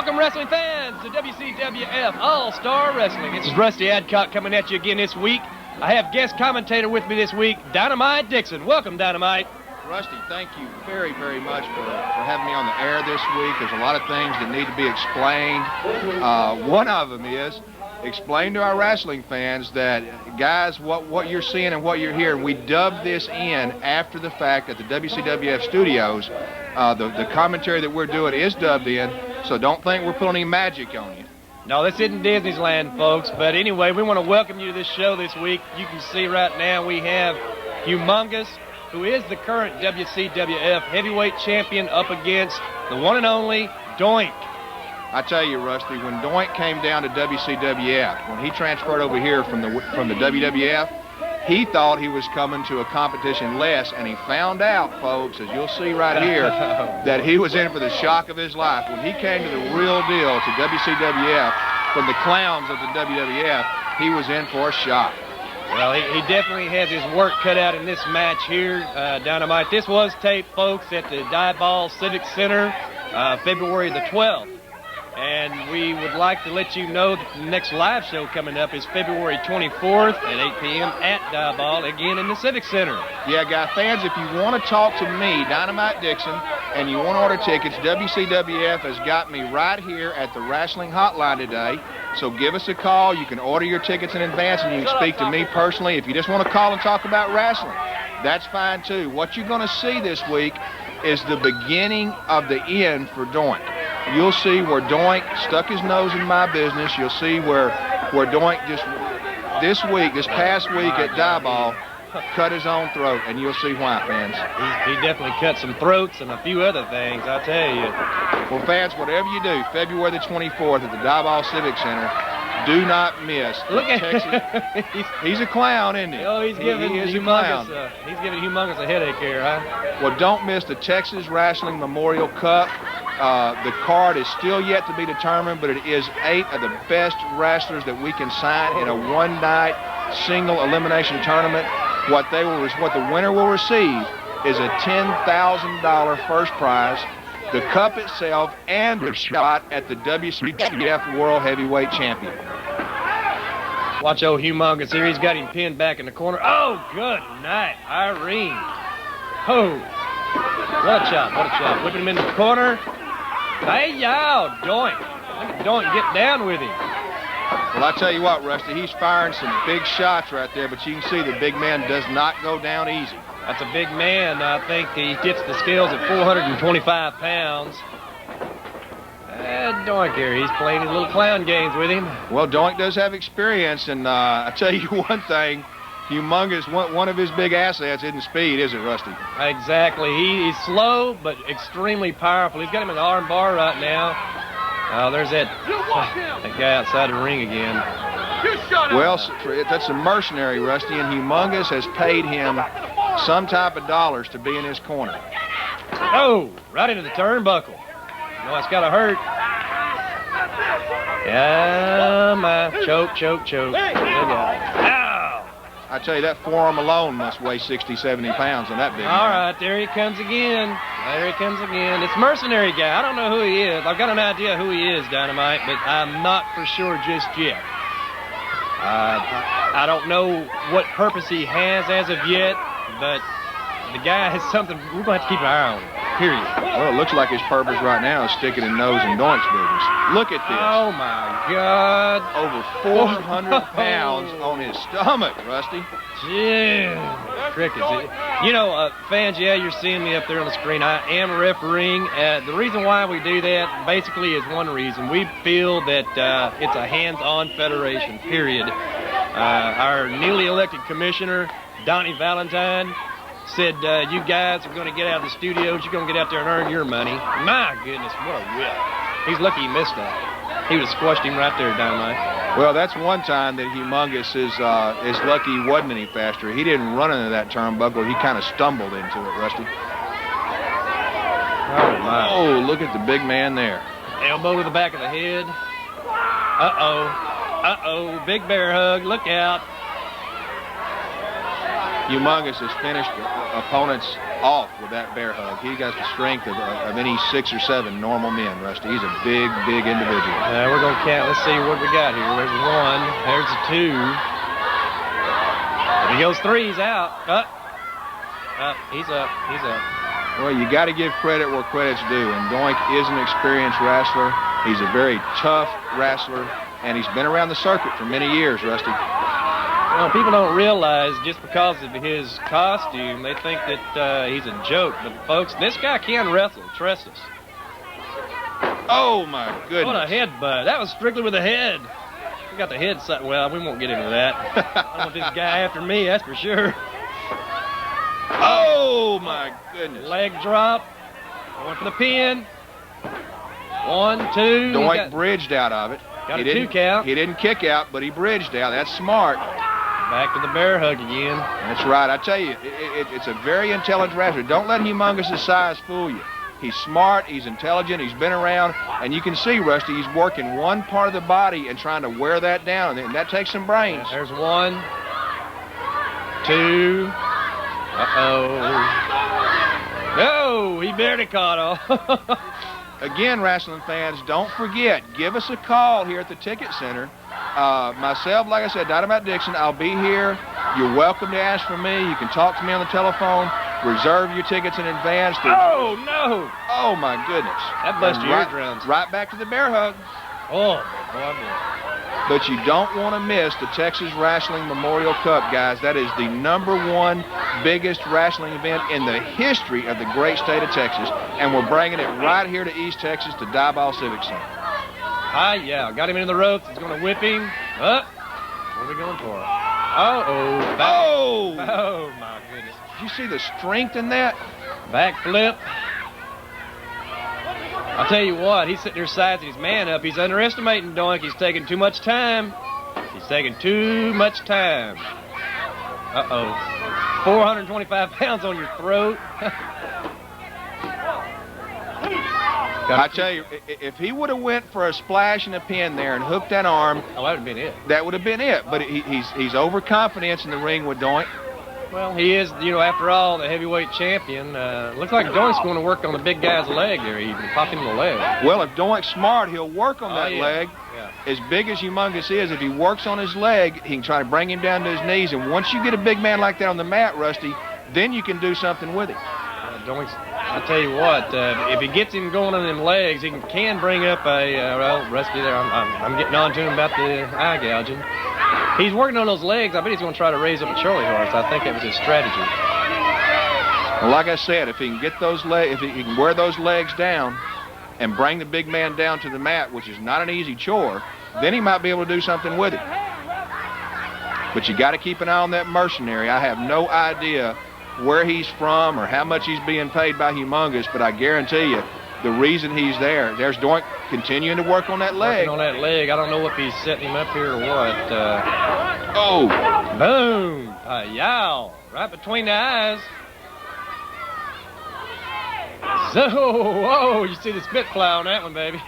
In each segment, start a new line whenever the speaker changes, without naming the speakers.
Welcome, wrestling fans, to WCWF All-Star Wrestling. This is Rusty Adcock coming at you again this week. I have guest commentator with me this week, Dynamite Dixon. Welcome, Dynamite.
Rusty, thank you very, very much for having me on the air this week. There's a lot of things that need to be explained. One of them is explain to our wrestling fans that, guys, what you're seeing and what you're hearing, we dubbed this in after the fact at the WCWF studios. The commentary that we're doing is dubbed in, so don't think we're pulling any magic on you.
No, this isn't Disneyland, folks. But anyway, we want to welcome you to this show this week. You can see right now we have Humongous, who is the current WCWF heavyweight champion, up against the one and only Doink.
I tell you, Rusty, when Doink came down to WCWF, when he transferred over here from the WWF, he thought he was coming to a competition less, and he found out, folks, as you'll see right here, that he was in for the shock of his life. When he came to the real deal to WCWF from the clowns of the WWF, he was in for a shock.
Well, he definitely has his work cut out in this match here, Dynamite. This was taped, folks, at the Dieball Civic Center, February the 12th. And we would like to let you know that the next live show coming up is February 24th at 8 p.m. at Dieball, again in the Civic Center.
Yeah, guy fans, if you want to talk to me, Dynamite Dixon, and you want to order tickets, WCWF has got me right here at the Wrestling Hotline today. So give us a call. You can order your tickets in advance, and you can speak to me personally. If you just want to call and talk about wrestling, that's fine too. What you're going to see this week is the beginning of the end for Doink. You'll see where Doink stuck his nose in my business. You'll see where Doink just this past week at Dieball, cut his own throat, and you'll see why, fans.
He definitely cut some throats and a few other things, I tell you.
Well, fans, whatever you do, February the 24th at the Dieball Civic Center, do not miss.
Look at
he's a clown, isn't he?
Oh, he's giving Humongous a headache here, huh?
Well, don't miss the Texas Wrestling Memorial Cup. The card is still yet to be determined, but it is 8 of the best wrestlers that we can sign in a one-night single elimination tournament. What the winner will receive is a $10,000 first prize, the cup itself, and a shot at the WCWF World Heavyweight Champion.
Watch old Humongous here. He's got him pinned back in the corner. Oh, good night, Irene. Oh, what a chop, what a chop. Whipping him in the corner. Hey, y'all, Doink. Look at Doink get down with him.
Well, I tell you what, Rusty, he's firing some big shots right there, but you can see the big man does not go down easy.
That's a big man. I think he tips the scales at 425 pounds. Doink here, he's playing his little clown games with him.
Well, Doink does have experience, and I tell you one thing, Humongous, one of his big assets isn't speed, is it, Rusty?
Exactly. He's slow, but extremely powerful. He's got him in the arm bar right now. Oh, there's that guy outside the ring again.
Well, that's a Mercenary, Rusty, and Humongous has paid him some type of dollars to be in his corner.
Oh, right into the turnbuckle. No, it's got to hurt. Yeah, my choke. Ow!
I tell you, that forearm alone must weigh 60, 70 pounds on that big man.
All right, there he comes again. There he comes again. It's Mercenary guy. I don't know who he is. I've got an idea who he is, Dynamite, but I'm not for sure just yet. I don't know what purpose he has as of yet, but the guy has something we're going to have to keep an eye on, period.
Well, it looks like his purpose right now is sticking his nose in Doink's business. Look at this.
Oh, my God.
Over 400 pounds on his stomach, Rusty.
Yeah. Crickets. You know, fans, yeah, you're seeing me up there on the screen. I am refereeing. The reason why we do that basically is one reason. We feel that it's a hands-on federation, period. Our newly elected commissioner, Donnie Valentine, said, you guys are going to get out of the studios. You're going to get out there and earn your money. My goodness, what a whip. He's lucky he missed that. He would have squashed him right there, Dynamite.
Well, that's one time that Humongous is lucky he wasn't any faster. He didn't run into that turnbuckle. He kind of stumbled into it, Rusty.
Oh, my.
Oh, look at the big man there.
Elbow to the back of the head. Uh-oh. Uh-oh. Big bear hug. Look out.
Humongous has finished opponents off with that bear hug. He got the strength of any 6 or 7 normal men, Rusty. He's a big, big individual.
We're going to count. Let's see what we got here. There's 1. There's a 2. If he goes 3, he's out. He's up. He's up.
Well, you got to give credit where credit's due, and Doink is an experienced wrestler. He's a very tough wrestler, and he's been around the circuit for many years, Rusty.
Well, people don't realize just because of his costume, they think that he's a joke. But, folks, this guy can wrestle. Trust us.
Oh, my goodness.
What a headbutt. That was strictly with the head. We got the head side. Well, we won't get into that. I don't want this guy after me, that's for sure.
Oh, my goodness.
Leg drop. Going for the pin. 1, 2.
Doink bridged out of it.
Got a 2 count.
He didn't kick out, but he bridged out. That's smart.
Back to the bear hug again.
That's right. I tell you, it's a very intelligent wrestler. Don't let Humongous' size fool you. He's smart, he's intelligent, he's been around, and you can see, Rusty, he's working one part of the body and trying to wear that down, and that takes some brains.
There's 1, 2. No, he barely caught off.
Again, wrestling fans, don't forget, give us a call here at the Ticket Center. Myself, like I said, Dynamite Dixon, I'll be here. You're welcome to ask for me. You can talk to me on the telephone. Reserve your tickets in advance.
Oh, no.
Oh, my goodness.
That busted your eardrums.
Right back to the bear hug.
Oh, boy.
But you don't want to miss the Texas Wrestling Memorial Cup, guys. That is the #1 biggest wrestling event in the history of the great state of Texas. And we're bringing it right here to East Texas to Diboll Civic Center.
Yeah, got him into the ropes. He's going to whip him. Up. What are we going for? Uh-oh.
Oh!
Oh, my goodness.
Did you see the strength in that?
Back flip. I'll tell you what, he's sitting there sizing his man up. He's underestimating Doink. He's taking too much time. He's taking too much time. Uh-oh. 425 pounds on your throat.
I tell you, if he would have went for a splash and a pin there and hooked that arm,
that would have been it.
That would have been it. But he's overconfident in the ring with Doink.
Well, he is, after all, the heavyweight champion. Looks like Doink's going to work on the big guy's leg there. He can pop him in the leg.
Well, if Doink's smart, he'll work on that leg.
Yeah.
As big as Humongous is, if he works on his leg, he can try to bring him down to his knees. And once you get a big man like that on the mat, Rusty, then you can do something with him.
Doink's, I tell you what, if he gets him going on them legs, he can bring up Rusty there. I'm getting on to him about the eye gouging. He's working on those legs. I bet he's going to try to raise up a Charlie horse. I think that was his strategy.
Well, like I said, if he can get those legs, if he can wear those legs down and bring the big man down to the mat, which is not an easy chore, then he might be able to do something with it. But you got to keep an eye on that Mercenary. I have no idea where he's from or how much he's being paid by Humongous, but I guarantee you, the reason he's there's Doink continuing to work on that leg.
Working on that leg. I don't know if he's setting him up here or what.
Oh.
Boom. Yow. Right between the eyes. So, whoa, you see the spit fly on that one, baby.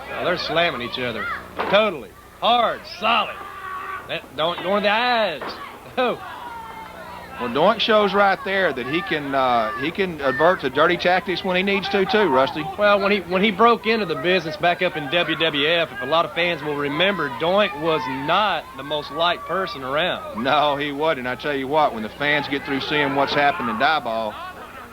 They're slamming each other. Totally. Hard, solid. Don't go in the eyes. Oh.
Well, Doink shows right there that he can avert to dirty tactics when he needs to too, Rusty.
Well, when he broke into the business back up in WWF, if a lot of fans will remember, Doink was not the most liked person around.
No, he wasn't. I tell you what, when the fans get through seeing what's happened in Diboll,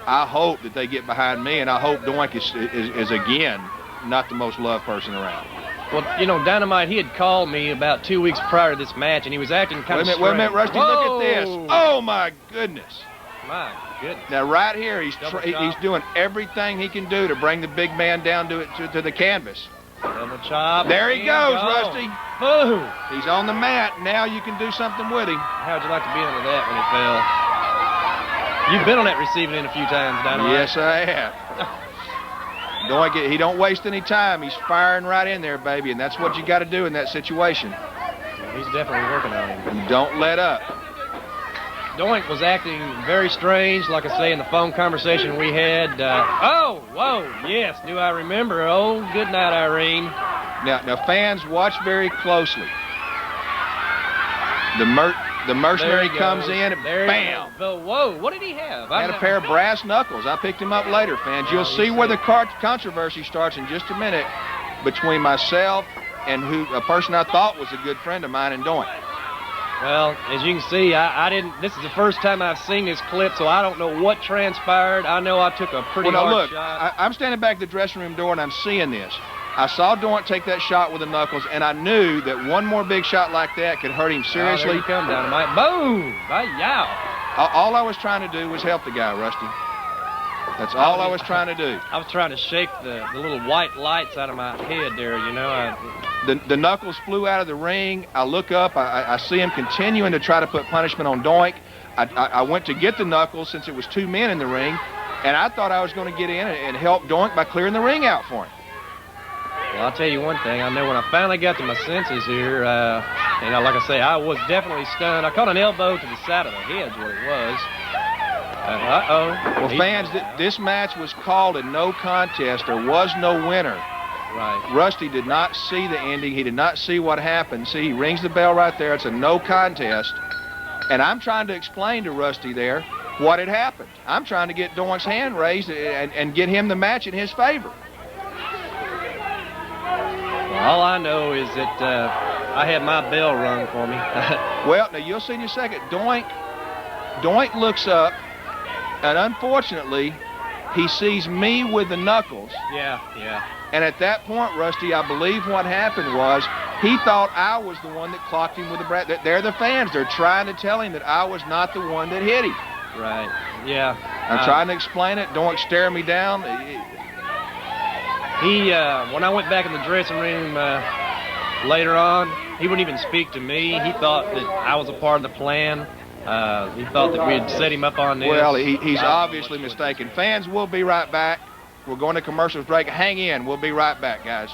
I hope that they get behind me, and I hope Doink is again not the most loved person around.
Well, Dynamite, he had called me about 2 weeks prior to this match, and he was acting kind of strange.
Wait a minute, Rusty,
Whoa.
Look at this. Oh, my goodness.
My goodness.
Now, right here, he's doing everything he can do to bring the big man down to the canvas.
Double chop.
There he goes, Rusty.
Boom.
He's on the mat. Now you can do something with him.
How'd you like to be under that when he fell? You've been on that receiving end a few times, Dynamite.
Yes, I have. He don't waste any time. He's firing right in there, baby, and that's what you got to do in that situation.
Yeah, he's definitely working on him.
And don't let up.
Doink was acting very strange, like I say, in the phone conversation we had. Whoa, yes, do I remember? Oh, good night, Irene.
Now, fans, watch very closely. The Mercenary
There he
comes
goes.
in and
There he
bam.
goes. But whoa, what did he have?
Had a pair of brass knuckles. I picked him up later, fans. You'll see where the controversy starts in just a minute between myself and a person I thought was a good friend of mine in Doink.
Well, as you can see, I didn't. This is the first time I've seen this clip, so I don't know what transpired. I know I took a pretty hard shot.
I'm standing back at the dressing room door and I'm seeing this. I saw Doink take that shot with the knuckles, and I knew that one more big shot like that could hurt him seriously.
Oh, there you come, Dynamite. Boom! Yow!
All I was trying to do was help the guy, Rusty. That's all I was trying to do.
I was trying to shake the little white lights out of my head there, you know.
The knuckles flew out of the ring. I look up. I see him continuing to try to put punishment on Doink. I went to get the knuckles since it was 2 men in the ring, and I thought I was going to get in and help Doink by clearing the ring out for him.
Well, I'll tell you one thing. I know when I finally got to my senses here, you know, like I say, I was definitely stunned. I caught an elbow to the side of the head is what it was.
Well, fans, this match was called a no contest. There was no winner.
Right.
Rusty did not see the ending. He did not see what happened. See, he rings the bell right there. It's a no contest. And I'm trying to explain to Rusty there what had happened. I'm trying to get Doink's hand raised and get him the match in his favor.
Well, all I know is that I had my bell rung for me.
Well, now you'll see in a second. Doink looks up, and unfortunately, he sees me with the knuckles.
Yeah.
And at that point, Rusty, I believe what happened was he thought I was the one that clocked him with the brass. They're the fans. They're trying to tell him that I was not the one that hit him.
Right. Yeah.
I'm trying to explain it. Doink staring me down.
When I went back in the dressing room later on, he wouldn't even speak to me. He thought that I was a part of the plan. He thought that we had set him up on this.
Well, he's obviously mistaken. Fans, we'll be right back. We're going to commercials break. Hang in. We'll be right back, guys.